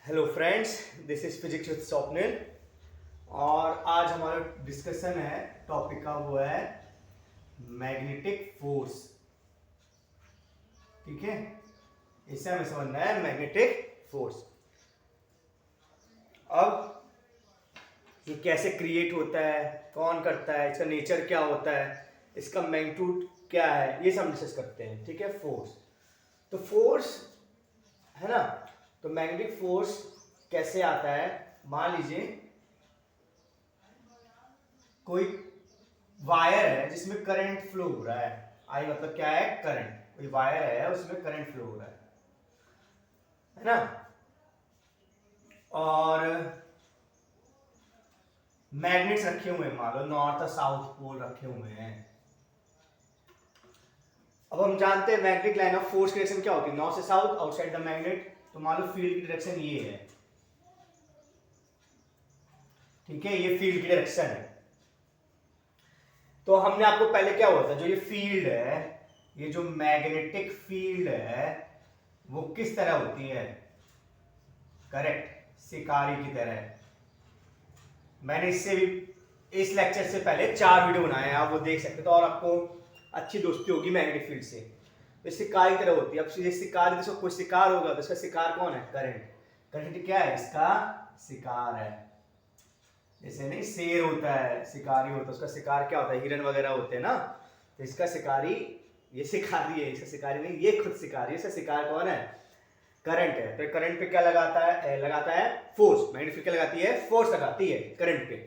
Hello friends, this is physics with Swapnil. और आज हमारा डिस्कशन है, टॉपिक का वो है मैग्नेटिक फोर्स। ठीक है, इससे हमें समझना है मैग्नेटिक फोर्स। अब ये कैसे क्रिएट होता है, कौन करता है, इसका नेचर क्या होता है, इसका मैग्नीट्यूड क्या है, ये सब हम डिस्कस करते हैं। ठीक है, फोर्स। तो फोर्स है ना, तो मैग्नेटिक फोर्स कैसे आता है। मान लीजिए कोई वायर है जिसमें करंट फ्लो हो रहा है। आई मतलब क्या है, करंट। कोई वायर है उसमें करंट फ्लो हो रहा है ना। और मैग्नेट्स रखे हुए हैं, मान लो नॉर्थ और साउथ पोल रखे हुए हैं। अब हम जानते हैं मैग्नेटिक लाइन ऑफ फोर्स की डायरेक्शन क्या होती है, नॉर्थ से साउथ, आउटसाइड द मैग्नेट। तो मान लो फील्ड की डायरेक्शन ये है। ठीक है, ये फील्ड की डायरेक्शन है। तो हमने आपको पहले क्या हुआ था, जो ये फील्ड है, ये जो मैग्नेटिक फील्ड है वो किस तरह होती है, करेक्ट, शिकारी की तरह। मैंने इससे भी, इस लेक्चर से पहले 4 वीडियो बनाए हैं, आप वो देख सकते हो। तो और आपको अच्छी दोस्ती होगी मैग्नेटिक फील्ड से। तो शिकार की तरह होती है। अब ये शिकार, देखो कोई शिकार होगा तो इसका शिकार कौन है, करंट। करंट क्या है, इसका शिकार है। जैसे नहीं शेर होता है, शिकारी होता है, उसका शिकार क्या होता है, हिरन वगैरह होते हैं ना। तो इसका शिकारी, ये शिकारी है, इसका शिकारी नहीं, ये खुद शिकारी है। इसका शिकार कौन है, करंट है। तो करंट पे क्या लगाता है फोर्स। मैग्नेटिक फील्ड क्या लगाती है, फोर्स लगाती है करंट पे।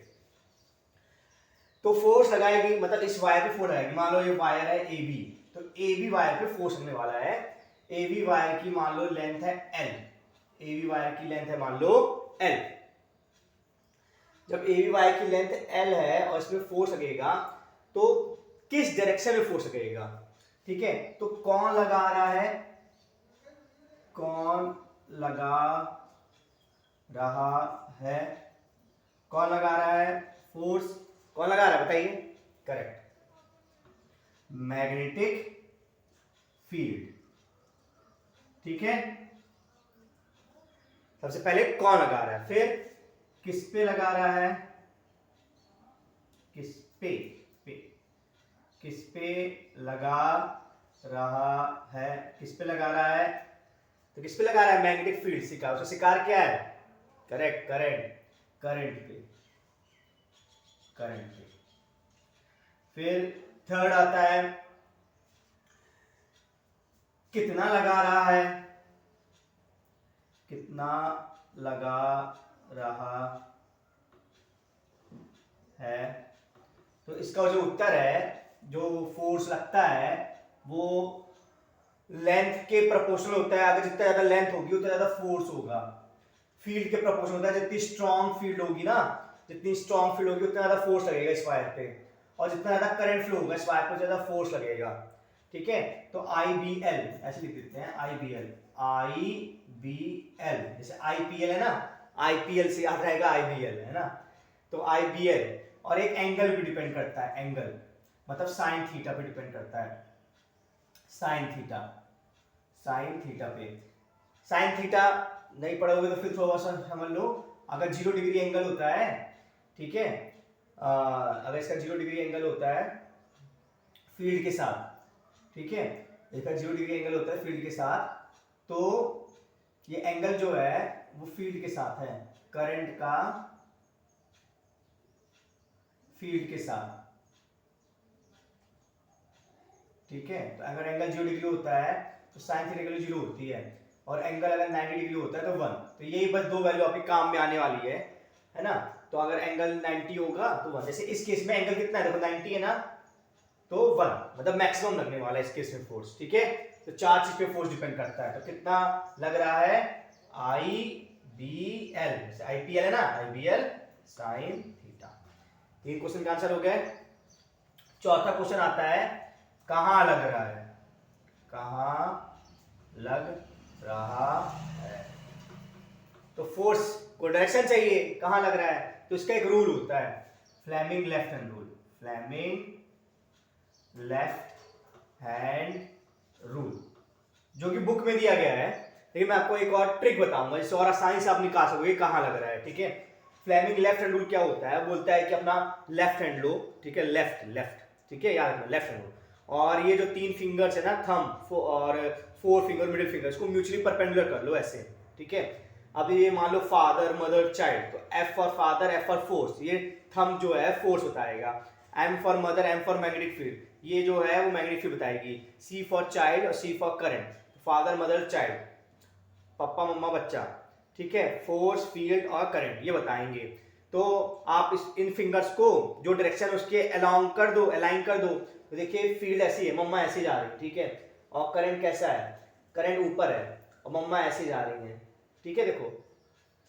तो फोर्स लगाएगी, मतलब इस वायर पे फोर्स लगाएगी। मान लो ये वायर है ए बी, तो ए बी वायर पे फोर्स लगने वाला है। ए बी वायर की मान लो लेंथ है एल, ए बी वायर की लेंथ है मान लो एल। जब ए बी वायर की लेंथ एल है और इसमें फोर्स लगेगा, तो किस डायरेक्शन में फोर्स लगेगा। ठीक है, तो कौन लगा रहा है, कौन लगा रहा है, कौन लगा रहा है फोर्स, कौन लगा रहा है बताइए, करेक्ट, मैग्नेटिक फील्ड। ठीक है, सबसे पहले कौन लगा रहा है, फिर किस पे लगा रहा है, किस पे, किस पे लगा रहा है, किस पे लगा रहा है। तो किस पे लगा रहा है, मैग्नेटिक फील्ड शिकार। उसका शिकार क्या है, करेक्ट, करंट, करंट पे, करंट पे। फिर थर्ड आता है, कितना लगा रहा है, कितना लगा रहा है। तो इसका जो उत्तर है, जो फोर्स लगता है वो लेंथ के प्रोपोर्शनल होता है। अगर जितना ज्यादा लेंथ होगी उतना ज्यादा फोर्स होगा। फील्ड के प्रोपोर्शनल होता है, जितनी स्ट्रॉन्ग फील्ड होगी ना, जितनी स्ट्रॉन्ग फील्ड होगी उतना ज्यादा फोर्स लगेगा इस वायर पे। और जितना ज्यादा करंट फ्लो होगा इस वायर पे ज्यादा फोर्स लगेगा। ठीक है, तो आई बी एल ऐसे लिख देते हैं, आई बी एल, आई बी एल। जैसे आईपीएल है ना, आईपीएल से याद रहेगा आईबीएल है ना। तो आईबीएल, और एक एंगल भी डिपेंड करता है, एंगल मतलब साइन थीटा पे डिपेंड करता है, साइन थीटा, साइन थीटा पे। साइन थीटा नहीं पढ़ोगे तो फिर थोड़ा सा समझ लो। अगर 0 डिग्री एंगल होता है, ठीक है, अगर इसका 0 डिग्री एंगल होता है फील्ड के साथ, ठीक है, इसका 0 डिग्री एंगल होता है फील्ड के साथ, तो ये एंगल जो है वो फील्ड के साथ है, करंट का फील्ड के साथ। ठीक है, तो अगर एंगल 0 डिग्री होता है तो साइन थीटा की वैल्यू 0 होती है, और एंगल अगर 90 डिग्री होता है तो 1। तो यही बस 2 वैल्यू आपके काम में आने वाली है ना। तो अगर एंगल 90 होगा तो 1। जैसे इस केस में एंगल कितना है, देखो 90 है ना, तो 1 मतलब मैक्सिमम लगने वाला है इस केस में फोर्स। ठीक है, तो 4 चीज पे फोर्स डिपेंड करता है। तो कितना लग रहा है, आई बी एल, आईपीएल है ना, आईबीएल साइन थीटा। 3 क्वेश्चन का आंसर हो गए। चौथा क्वेश्चन आता है, कहां लग रहा है, कहां लग रहा है। तो फोर्स को डायरेक्शन चाहिए, कहां लग रहा है, तो इसका एक रूल होता है, Fleming left hand rule, Fleming left hand rule, जो कि बुक में दिया गया है। लेकिन मैं आपको एक और ट्रिक बताऊंगा जिससे और आसानी से आप निकाल सकोगे कहाँ लग रहा है, ठीक है। फ्लेमिंग लेफ्ट हैंड रूल क्या होता है, बोलता है कि अपना लेफ्ट हैंड लो, ठीक है, लेफ्ट लेफ्ट, ठीक है, याद रखना लेफ्ट हैंड लो, और ये जो 3 फिंगर्स है ना, थंब और 4 फिंगर मिडिल फिंगर, इसको म्यूचुअली परपेंडिकुलर कर लो ऐसे, ठीक है। अब ये मान लो फादर मदर चाइल्ड, तो F for father, F for force, ये थंब जो है फोर्स बताएगा, M for mother, M for magnetic field, ये जो है वो मैग्नेटिक फील्ड बताएगी, सी फॉर चाइल्ड और C for current, father mother child, पापा मम्मा बच्चा, ठीक है, फोर्स फील्ड और करंट ये बताएंगे। तो आप इन फिंगर्स को जो डायरेक्शन उसके अलाउंग कर दो, अलाइन कर दो, तो देखिए फील्ड ऐसी है, मम्मा ऐसे जा रही है, ठीक है, और करंट कैसा है, करंट ऊपर है और मम्मा ऐसे जा रही है, ठीक है। देखो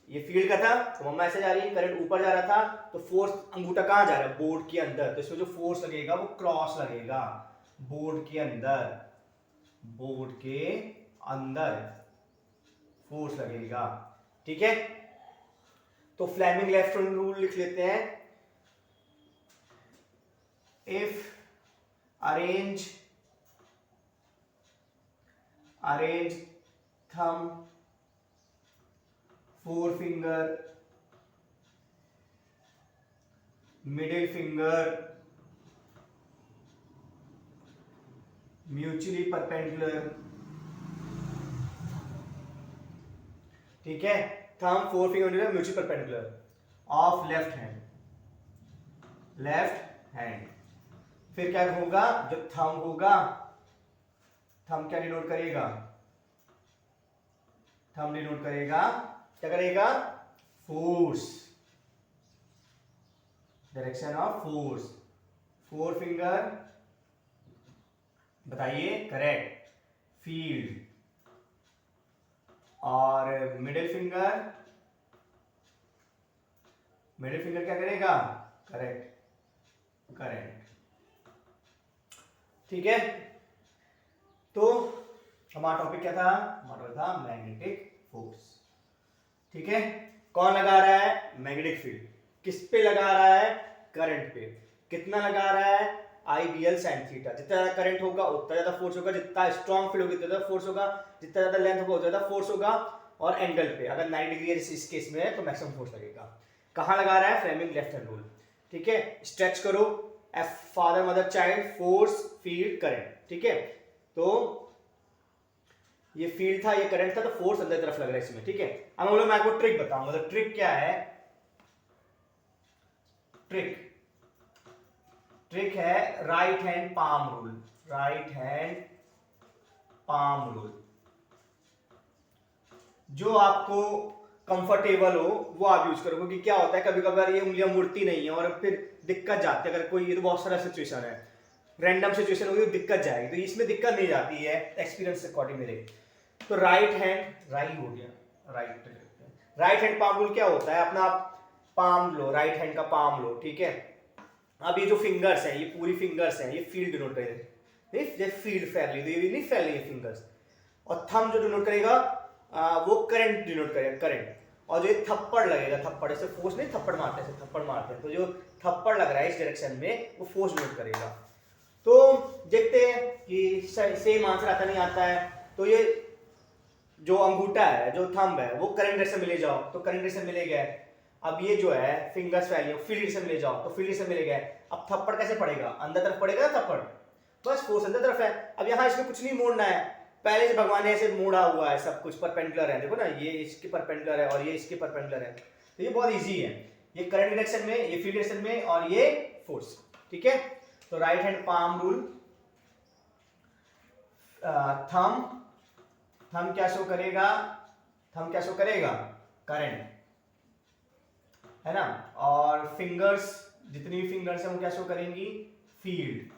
ये फील्ड का था तो मम्मा ऐसे जा रही है, करंट ऊपर जा रहा था, तो फोर्स अंगूठा कहाँ जा रहा है, बोर्ड के अंदर, तो इसमें जो फोर्स लगेगा वो क्रॉस लगेगा, बोर्ड के अंदर, बोर्ड के अंदर फोर्स लगेगा, ठीक है। तो फ्लेमिंग लेफ्ट हैंड रूल लिख लेते हैं, if arrange thumb, four finger, middle finger mutually perpendicular, ठीक है, thumb four finger mutually perpendicular of left hand. फिर क्या होगा, जो थंब होगा, थंब क्या डिनोट करेगा, थंब डिनोट करेगा, क्या करेगा, force, direction of force, four finger बताइए करेक्ट, फील्ड, और मिडिल फिंगर क्या करेगा, करेक्ट, करंट, ठीक है। तो हमारा टॉपिक क्या था, हमारा था मैग्नेटिक फोर्स, ठीक है। कौन लगा रहा है, मैग्नेटिक फील्ड, किस पे लगा रहा है, करंट पे, कितना लगा रहा है, IBL sin थीटा, जितना ज्यादा करंट होगा उतना ज्यादा फोर्स होगा, जितना स्ट्रॉन्ग फील्ड होगी उतना ज्यादा फोर्स होगा, जितना ज्यादा लेंथ होगा उतना ज्यादा फोर्स होगा, और एंगल पे अगर 90 डिग्री इस केस में है तो मैक्सिमम फोर्स लगेगा। कहां लगा रहा है, फ्लेमिंग लेफ्ट हैंड रूल, ठीक है। स्ट्रेच करो, F father mother child, force field current, ठीक है। तो ये फील्ड था, ये करंट था, तो फोर्स अंदर तरफ लग रहा है इसमें, ठीक है। अब हम लोग मैं आपको ट्रिक बताऊंगा, तो ट्रिक क्या है, ट्रिक है right hand palm rule, right hand palm rule, जो आपको कंफर्टेबल हो वो आप यूज करो, क्योंकि क्या होता है कभी कभार ये उंगलियां मुड़ती नहीं है और फिर दिक्कत जाती है, अगर कोई, ये तो बहुत सारा सिचुएशन है, रैंडम सिचुएशन होगी तो दिक्कत जाएगी, तो इसमें दिक्कत नहीं जाती है एक्सपीरियंस अकॉर्डिंग मेरे। तो राइट हैंड, राइट हो गया, राइट हैंड पाम रूल क्या होता है, अपना पाम लो, राइट हैंड का पाम लो, ठीक है। अब ये जो फिंगर्स हैं, ये पूरी फिंगर्स हैं, ये फील्ड डिनोट करेंगे, जैसे फील्ड फैल रही, तो ये नहीं फैल रही है फिंगर्स, और थंब जो डिनोट करेगा वो करंट डिनोट करेगा, करंट, और जो ये थप्पड़ लगेगा, थप्पड़ ऐसे फोर्स नहीं, थप्पड़ मारते हैं, थप्पड़ मारते हैं, तो जो थप्पड़ लग रहा है इस डायरेक्शन में वो फोर्स डिनोट करेगा। तो देखते हैं कि सेम आंसर आता नहीं आता है, तो ये जो अंगूठा है, जो थंब है, वो करंट डायरेक्शन में ले जाओ तो करंट डायरेक्शन में ले गए, अब ये जो है फिंगर्स फैली फील्ड डायरेक्शन में ले जाओ तो फील्ड डायरेक्शन में ले गए, अब थप्पड़ कैसे पड़ेगा, अंदर तरफ पड़ेगा ना थप्पड़, बस फोर्स अंदर तरफ है। अब यहाँ इसमें कुछ नहीं मोड़ना है, पहले से भगवान ने ऐसे मोड़ा हुआ है, सब कुछ परपेंडिकुलर है, देखो ना, ये इसके परपेंडिकुलर है और ये इसके परपेंडिकुलर है, तो ये बहुत इजी है, ये करंट डायरेक्शन में, ये फील्ड डायरेक्शन में, और ये फोर्स, ठीक है। तो right hand palm rule, thumb क्या शो करेगा, थंब क्या शो करेगा, करंट, है ना, और फिंगर्स, जितनी भी फिंगर्स है वो क्या शो करेंगी, फील्ड,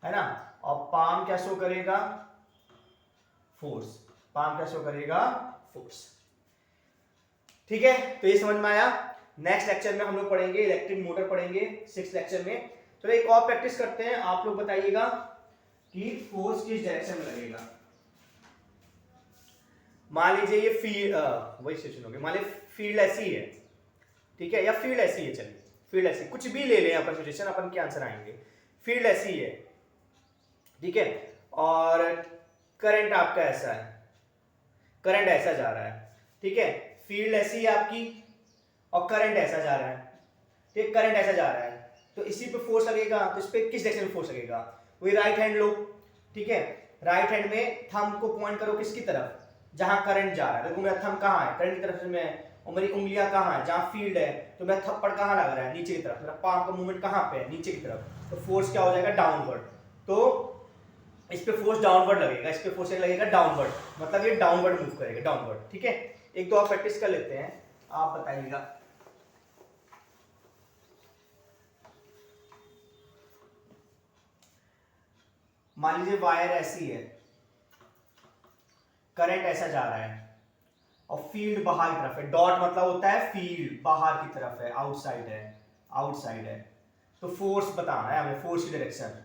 है ना, और पाम क्या शो करेगा, फोर्स, पाम क्या शो करेगा, फोर्स, ठीक है। तो ये समझ में आया। नेक्स्ट लेक्चर में हम लोग पढ़ेंगे इलेक्ट्रिक मोटर पढ़ेंगे, 6th लेक्चर में। तो एक और प्रैक्टिस करते हैं, आप लोग बताइएगा कि फोर्स किस डायरेक्शन में लगेगा। मान लीजिए ये फील्ड, वही सिचुएशन होगी, मान लीजिए फील्ड ऐसी है, ठीक है, या फील्ड ऐसी है, चलिए फील्ड ऐसी, कुछ भी ले लें अपन सिचुएशन, अपन के आंसर आएंगे। फील्ड ऐसी है, ठीक है, और करंट आपका ऐसा है, करंट ऐसा जा रहा है, ठीक है, फील्ड ऐसी है आपकी और करंट ऐसा जा रहा है, ठीक, करंट ऐसा जा रहा है, तो इसी पे फोर्स लगेगा, तो इस पे किस डायरेक्शन में फोर्स लगेगा, वही राइट हैंड लो, ठीक है, राइट हैंड में थंब को पॉइंट करो किसकी तरफ, जहां करंट जा रहा है, देखो मेरा थंब कहाँ है, करंट की तरफ में है, और मेरी उंगलियां कहाँ है, जहां फील्ड है, तो मेरा थप्पड़ कहाँ लग रहा है, नीचे की तरफ, मेरा पाम का मूवमेंट कहाँ पे है, नीचे की तरफ, तो फोर्स क्या हो जाएगा, डाउनवर्ड, तो इस पे फोर्स डाउनवर्ड लगेगा, इस पे फोर्स लगेगा डाउनवर्ड, मतलब ये डाउनवर्ड मूव करेगा, डाउनवर्ड, ठीक है। एक दो और प्रैक्टिस कर लेते हैं, आप बताइएगा। मान लीजिए वायर ऐसी है, करंट ऐसा जा रहा है और फील्ड बाहर की तरफ है, डॉट मतलब होता है फील्ड बाहर की तरफ है, आउटसाइड है, आउटसाइड है, तो फोर्स बताना है हमें, फोर्स की डायरेक्शन,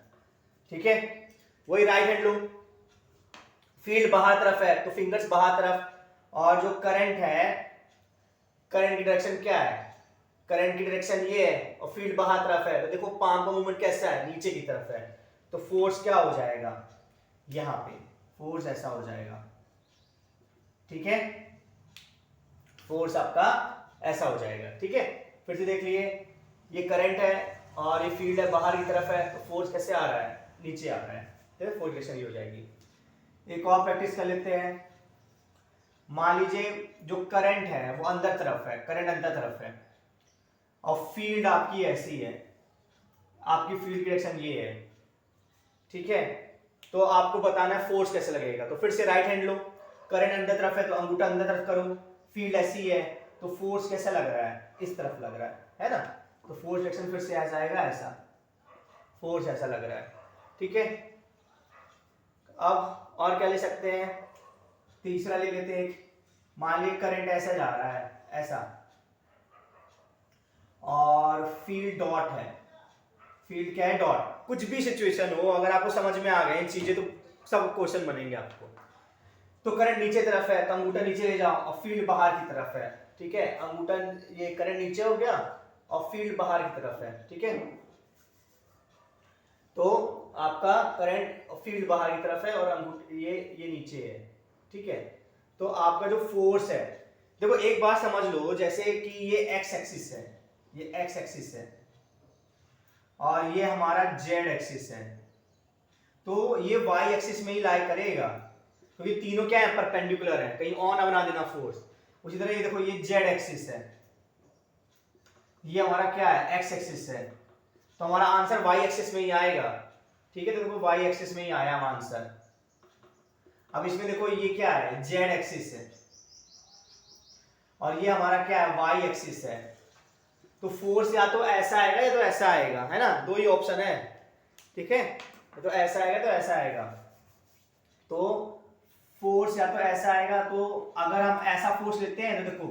ठीक है। वही राइट हैंड लो, फील्ड बाहर तरफ है तो फिंगर्स बाहर तरफ, और जो करंट है, करंट की डायरेक्शन क्या है, करंट की डायरेक्शन ये है और फील्ड बाहर तरफ है, तो देखो पाम का मूवमेंट कैसा है, नीचे की तरफ है, तो फोर्स क्या हो जाएगा, यहां पे फोर्स ऐसा हो जाएगा, ठीक है, फोर्स आपका ऐसा हो जाएगा, ठीक है। फिर से देख लिए, ये करंट है और ये फील्ड है बाहर की तरफ है, तो फोर्स कैसे आ रहा है, नीचे आ रहा है, तो फोर्स डायरेक्शन ये हो जाएगी। एक और प्रैक्टिस कर लेते हैं। मान लीजिए जो करंट है वो अंदर तरफ है, करंट अंदर तरफ है और फील्ड आपकी ऐसी है, आपकी फील्ड की डायरेक्शन ये है, ठीक है, तो आपको बताना है फोर्स कैसे लगेगा। तो फिर से राइट हैंड लो, करंट अंदर तरफ है तो अंगूठा अंदर तरफ करो, फील्ड ऐसी है तो फोर्स कैसा लग रहा है, इस तरफ लग रहा है ना, तो फोर्स डायरेक्शन फिर से ऐसा आएगा, ऐसा फोर्स ऐसा लग रहा है, ठीक है। अब और क्या ले सकते हैं, तीसरा ले लेते हैं, मान लीजिए करंट ऐसा जा रहा है, ऐसा, और फील्ड डॉट है, फील्ड क्या है, डॉट, कुछ भी सिचुएशन हो, अगर आपको समझ में आ गए चीजें तो सब क्वेश्चन बनेंगे आपको। तो करंट नीचे तरफ है तो अंगूठा नीचे ले जाओ और फील्ड बाहर की तरफ है, ठीक है, अंगूठा, ये करंट नीचे हो गया और फील्ड बाहर की तरफ है, ठीक है, तो आपका करंट और फील्ड बाहर की तरफ है और अंगूठा ये नीचे है, ठीक है। तो आपका जो फोर्स है, देखो एक बात समझ लो, जैसे कि ये एक्स एक्सिस है, ये एक्स एक्सिस है और ये हमारा जेड एक्सिस है, तो ये वाई एक्सिस में ही लाई करेगा, क्योंकि तो तीनों क्या है, परपेंडिकुलर है, कहीं और ना बना देना फोर्स। उसी तरह ये देखो, ये जेड एक्सिस है, ये हमारा क्या है, एक्स एक्सिस है, तो हमारा आंसर वाई एक्सिस में ही आएगा, ठीक है, तो देखो वाई एक्सिस में ही आया हम आंसर। अब इसमें देखो ये क्या है, जेड एक्सिस है और ये हमारा क्या है, वाई एक्सिस है, तो फोर्स या तो ऐसा आएगा या तो ऐसा आएगा, है ना, दो ही ऑप्शन है, ठीक है, तो ऐसा आएगा तो ऐसा आएगा, तो फोर्स या तो ऐसा आएगा, तो अगर हम ऐसा फोर्स लेते हैं तो देखो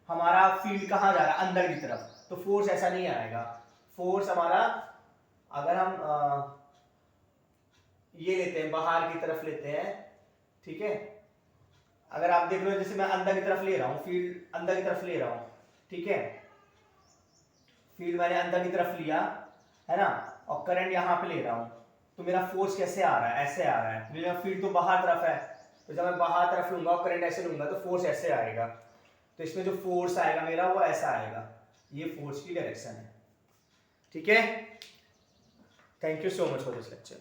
हमारा फील्ड कहाँ जा रहा है, अंदर की तरफ, तो फोर्स ऐसा नहीं आएगा, फोर्स हमारा, अगर हम ये लेते हैं, बाहर की तरफ लेते हैं, ठीक है, अगर आप देख रहे हो जैसे मैं अंदर की तरफ ले रहा हूँ, फील्ड अंदर की तरफ ले रहा हूँ, ठीक है, फील्ड मैंने अंदर की तरफ लिया, है ना, और करंट यहाँ पे ले रहा हूँ, तो मेरा फोर्स कैसे आ रहा है, ऐसे आ रहा है, मेरा फील्ड तो बाहर तरफ है, तो जब मैं बाहर तरफ लूंगा और करंट ऐसे लूंगा तो फोर्स ऐसे आएगा, तो इसमें जो फोर्स आएगा मेरा वो ऐसा आएगा, ये फोर्स की डायरेक्शन है, ठीक है। Thank you so much for this lecture.